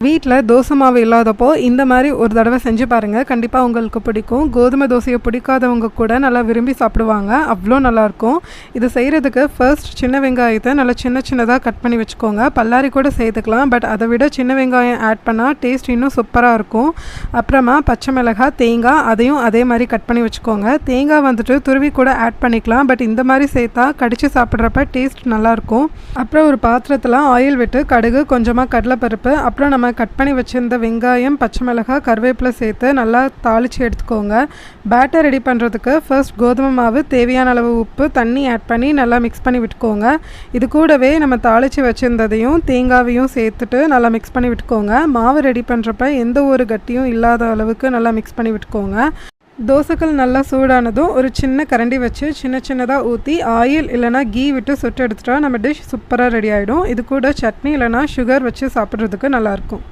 வீட்ல தோசை மாவு இல்லாதப்போ இந்த மாதிரி ஒரு தடவை செஞ்சு பாருங்கள். கண்டிப்பாக உங்களுக்கு பிடிக்கும். கோதுமை தோசையை பிடிக்காதவங்க கூட நல்லா விரும்பி சாப்பிடுவாங்க. அவ்வளோ நல்லாயிருக்கும். இது செய்கிறதுக்கு ஃபர்ஸ்ட் சின்ன வெங்காயத்தை நல்லா சின்ன சின்னதாக கட் பண்ணி வச்சுக்கோங்க. பல்லாரி கூட சேர்த்துக்கலாம். பட் அதை விட சின்ன வெங்காயம் ஆட் பண்ணால் டேஸ்ட் இன்னும் சூப்பராக இருக்கும். அப்புறமா பச்சை மிளகாய், தேங்காய் அதையும் அதே மாதிரி கட் பண்ணி வச்சுக்கோங்க. தேங்காய் வந்துட்டு துருவி கூட ஆட் பண்ணிக்கலாம். பட் இந்த மாதிரி சேர்த்தா கடித்து சாப்பிட்றப்ப டேஸ்ட் நல்லாயிருக்கும். அப்புறம் ஒரு பாத்திரத்தில் ஆயில் விட்டு கடுகு, கொஞ்சமாக கடலைப்பருப்பு, அப்புறம் நம்ம கட் பண்ணி வச்சுருந்த வெங்காயம், பச்சை மிளகாய், கருவேப்பிலை சேர்த்து நல்லா தாளித்து எடுத்துக்கோங்க. பேட்டர் ரெடி பண்ணுறதுக்கு ஃபர்ஸ்ட் கோதுமை மாவு, தேவையான அளவு உப்பு, தண்ணி ஆட் பண்ணி நல்லா மிக்ஸ் பண்ணி விட்டுக்கோங்க. இது கூடவே நம்ம தாளித்து வச்சுருந்ததையும் தேங்காவையும் சேர்த்துட்டு நல்லா மிக்ஸ் பண்ணி விட்டுக்கோங்க. மாவு ரெடி பண்ணுறப்ப எந்த ஒரு கட்டியும் இல்லாத அளவுக்கு நல்லா மிக்ஸ் பண்ணி விட்டுக்கோங்க. தோசைக்கல் நல்லா சூடானதும் ஒரு சின்ன கரண்டி வச்சு சின்ன சின்னதாக ஊற்றி ஆயில் இல்லைனா கீ விட்டு சுட்டு எடுத்துட்டா நம்ம டிஷ் சூப்பராக ரெடி ஆகிடும். இது கூட சட்னி இல்லைனா சுகர் வச்சு சாப்பிட்றதுக்கு நல்லாயிருக்கும்.